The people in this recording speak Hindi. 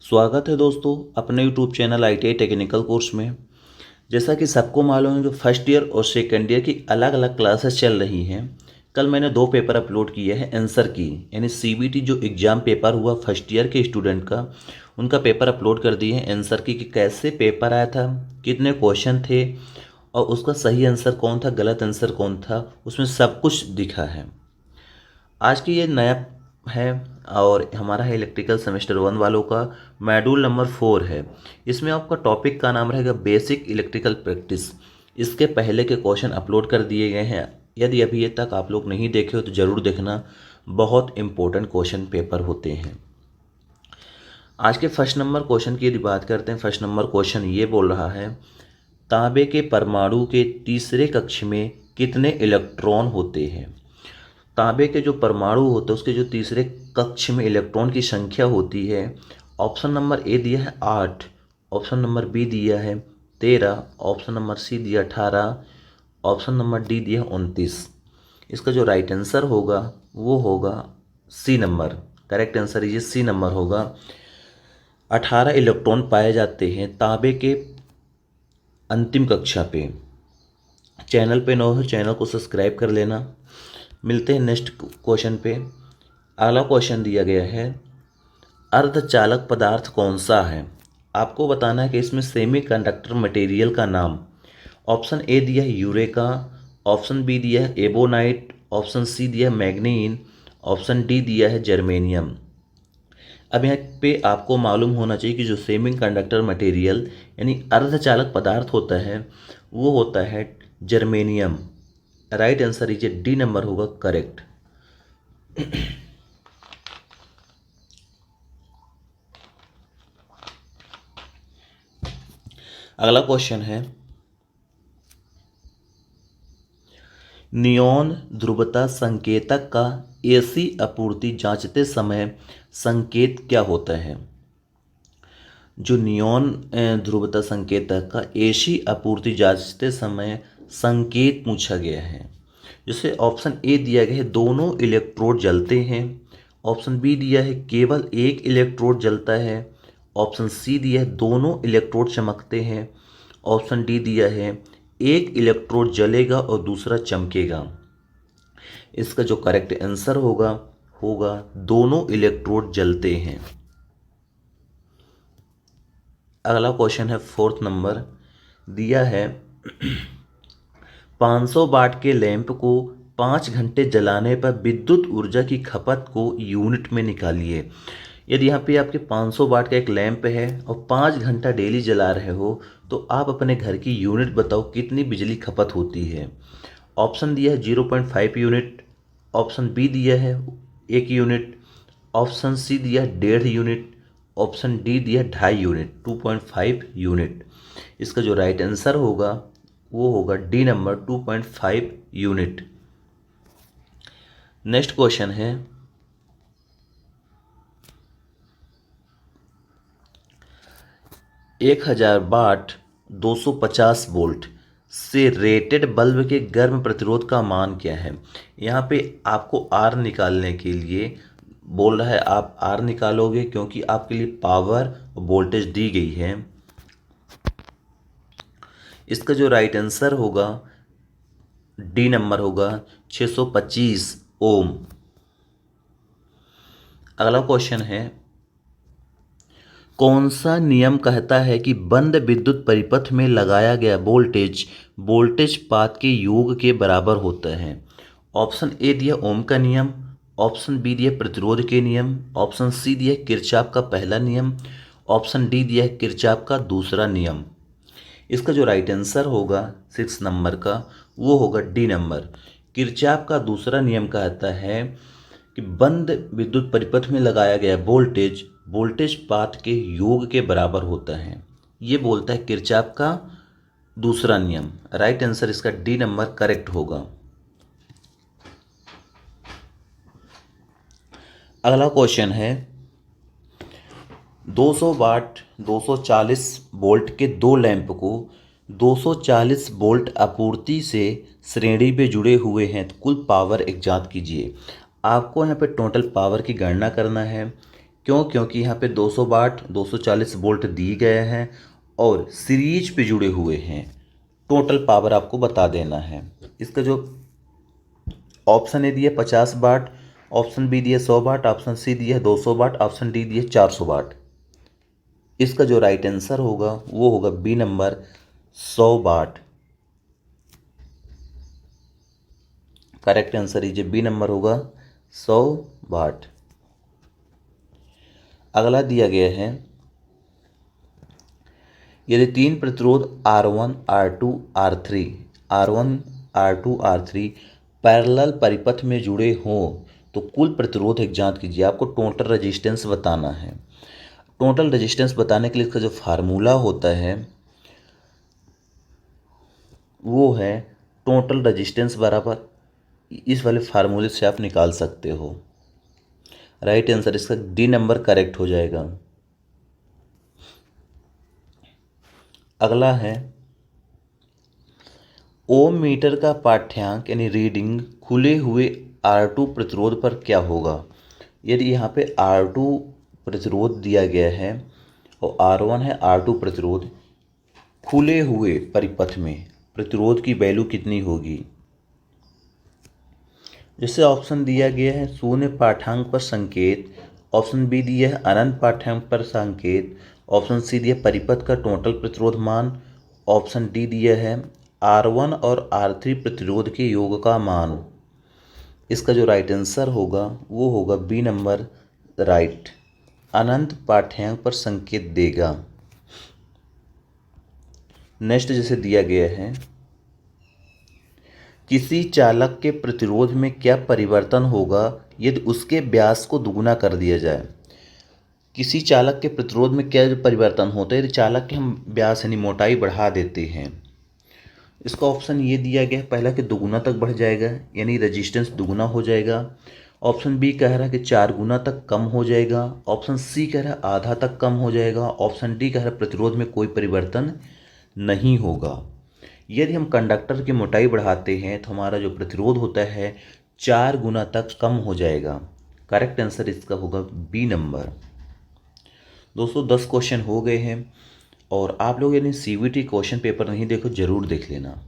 स्वागत है दोस्तों अपने YouTube channel ITI technical course में। जैसा कि सबको मालूम है कि फर्स्ट ईयर और सेकेंड ईयर की अलग अलग क्लासेस चल रही हैं। कल मैंने 2 पेपर अपलोड किए हैं आंसर की, यानी CBT जो एग्ज़ाम पेपर हुआ फर्स्ट ईयर के स्टूडेंट का, उनका पेपर अपलोड कर दिए हैं आंसर की कि कैसे पेपर आया था, कितने क्वेश्चन थे और उसका सही आंसर कौन था, गलत आंसर कौन था, उसमें सब कुछ दिखा है। आज की ये नया है और हमारा है इलेक्ट्रिकल सेमेस्टर 1 वालों का मॉड्यूल नंबर 4 है। इसमें आपका टॉपिक का नाम रहेगा बेसिक इलेक्ट्रिकल प्रैक्टिस। इसके पहले के क्वेश्चन अपलोड कर दिए गए हैं। यदि अभी ये तक आप लोग नहीं देखे हो तो ज़रूर देखना, बहुत इंपॉर्टेंट क्वेश्चन पेपर होते हैं। आज के फर्स्ट नंबर क्वेश्चन की यदि बात करते हैं, फर्स्ट नंबर क्वेश्चन ये बोल रहा है, तांबे के परमाणु के तीसरे कक्ष में कितने इलेक्ट्रॉन होते हैं। तांबे के जो परमाणु होते हैं उसके जो तीसरे कक्ष में इलेक्ट्रॉन की संख्या होती है। ऑप्शन नंबर ए दिया है 8, ऑप्शन नंबर बी दिया है 13, ऑप्शन नंबर सी दिया 18, ऑप्शन नंबर डी दिया 29। इसका जो राइट आंसर होगा वो होगा सी नंबर। करेक्ट आंसर ये सी नंबर होगा। 18 इलेक्ट्रॉन पाए जाते हैं तांबे के अंतिम कक्षा पे। चैनल पे नए हो चैनल को सब्सक्राइब कर लेना। मिलते हैं नेक्स्ट क्वेश्चन पे। अगला क्वेश्चन दिया गया है, अर्धचालक पदार्थ कौन सा है। आपको बताना है कि इसमें सेमीकंडक्टर मटेरियल का नाम। ऑप्शन ए दिया है यूरेका, ऑप्शन बी दिया है एबोनाइट, ऑप्शन सी दिया है मैग्नीन, ऑप्शन डी दिया है जर्मेनियम। अब यहाँ पे आपको मालूम होना चाहिए कि जो सेमीकंडक्टर मटेरियल यानी अर्धचालक पदार्थ होता है वो होता है germanium. Right answer is D number होगा करेक्ट। अगला क्वेश्चन है, नियॉन ध्रुवता संकेतक का AC आपूर्ति जांचते समय संकेत क्या होता है। जो नियॉन ध्रुवता संकेतक का AC आपूर्ति जांचते समय संकेत पूछा गया है। जैसे ऑप्शन ए दिया गया है दोनों इलेक्ट्रोड जलते हैं, ऑप्शन बी दिया है केवल एक इलेक्ट्रोड जलता है, ऑप्शन सी दिया है दोनों इलेक्ट्रोड चमकते हैं, ऑप्शन डी दिया है एक इलेक्ट्रोड जलेगा और दूसरा चमकेगा। इसका जो करेक्ट आंसर होगा होगा दोनों इलेक्ट्रोड जलते हैं। अगला क्वेश्चन है फोर्थ नंबर दिया है, 500 वाट के लैंप को 5 घंटे जलाने पर विद्युत ऊर्जा की खपत को यूनिट में निकालिए। यदि यहाँ पे आपके 500 वाट का एक लैंप है और 5 घंटा डेली जला रहे हो तो आप अपने घर की यूनिट बताओ कितनी बिजली खपत होती है। ऑप्शन दिया है 0.5 यूनिट, ऑप्शन बी दिया है 1 यूनिट, ऑप्शन सी दिया है 1.5 यूनिट, ऑप्शन डी दिया है 2.5 यूनिट 2.5 यूनिट। इसका जो राइट आंसर होगा वो होगा D number 2.5 unit. Next question है, 1000 वाट 250 वोल्ट से रेटेड बल्ब के गर्म प्रतिरोध का मान क्या है। यहाँ पे आपको आर निकालने के लिए बोल रहा है, आप आर निकालोगे क्योंकि आपके लिए पावर वोल्टेज दी गई है। इसका जो राइट आंसर होगा डी नंबर होगा 625 ओम। अगला क्वेश्चन है, कौन सा नियम कहता है कि बंद विद्युत परिपथ में लगाया गया वोल्टेज वोल्टेज पात के योग के बराबर होता है। ऑप्शन ए दिया ओम का नियम, ऑप्शन बी दिया प्रतिरोध के नियम, ऑप्शन सी दिया किरचॉफ का पहला नियम, ऑप्शन डी दिया किरचॉफ का दूसरा नियम। इसका जो राइट आंसर होगा 6 नंबर का वो होगा डी नंबर। किरचॉफ का दूसरा नियम कहता है कि बंद विद्युत परिपथ में लगाया गया वोल्टेज वोल्टेज पात के योग के बराबर होता है। ये बोलता है किरचॉफ का दूसरा नियम। राइट आंसर इसका डी नंबर करेक्ट होगा। अगला क्वेश्चन है, 200 वाट 240 वोल्ट के दो लैंप को 240 वोल्ट आपूर्ति से श्रेणी में जुड़े हुए हैं, तो कुल पावर एक ज्ञात कीजिए। आपको यहाँ पे टोटल पावर की गणना करना है। क्यों? क्योंकि यहाँ पे 200 वाट 240 वोल्ट दिए गए हैं और सीरीज पे जुड़े हुए हैं। टोटल पावर आपको बता देना है। इसका जो ऑप्शन ए दिया 50 वाट, ऑप्शन बी दिया 100 वाट, ऑप्शन सी दिया 200 वाट, ऑप्शन डी दिया 400 वाट। इसका जो राइट आंसर होगा वो होगा बी नंबर 100 वाट। करेक्ट आंसर ये बी नंबर होगा 100 वाट। अगला दिया गया है, यदि तीन प्रतिरोध R1, R2, R3, R1, R2, R3 parallel परिपथ में जुड़े हों तो कुल प्रतिरोध एक जांच कीजिए। आपको टोटल रेजिस्टेंस बताना है। टोटल रेजिस्टेंस बताने के लिए इसका जो फार्मूला होता है वो है टोटल रेजिस्टेंस बराबर, इस वाले फार्मूले से आप निकाल सकते हो। राइट आंसर इसका डी नंबर करेक्ट हो जाएगा। अगला है, ओम मीटर का पाठ्यांक यानी रीडिंग खुले हुए R2 प्रतिरोध पर क्या होगा। यदि यहाँ पे R2 प्रतिरोध दिया गया है और R1 है R2 प्रतिरोध, खुले हुए परिपथ में प्रतिरोध की वैल्यू कितनी होगी। जैसे ऑप्शन दिया गया है शून्य पाठ्यांक पर संकेत, ऑप्शन बी दिया है अनंत पाठ्यांक पर संकेत, ऑप्शन सी दिया परिपथ का टोटल प्रतिरोध मान, ऑप्शन डी दिया है R1 और R3 प्रतिरोध के योग का मान। इसका जो राइट आंसर होगा वो होगा बी नंबर राइट, अनंत पाठ्यांक पर संकेत देगा। नेक्स्ट जैसे दिया गया है, किसी चालक के प्रतिरोध में क्या परिवर्तन होगा यदि उसके व्यास को दुगुना कर दिया जाए। किसी चालक के प्रतिरोध में क्या परिवर्तन होता है यदि चालक के हम व्यास यानी मोटाई बढ़ा देते हैं। इसका ऑप्शन ये दिया गया है, पहला कि दुगुना तक बढ़ जाएगा यानी रेजिस्टेंस दुगुना हो जाएगा। ऑप्शन बी कह रहा है कि 4 गुना तक कम हो जाएगा। ऑप्शन सी कह रहा है आधा तक कम हो जाएगा। ऑप्शन डी कह रहा है प्रतिरोध में कोई परिवर्तन नहीं होगा। यदि हम कंडक्टर की मोटाई बढ़ाते हैं तो हमारा जो प्रतिरोध होता है 4 गुना तक कम हो जाएगा। करेक्ट आंसर इसका होगा बी नंबर। दोस्तों 10 क्वेश्चन हो गए हैं और आप लोग यदि CVT क्वेश्चन पेपर नहीं देखो जरूर देख लेना।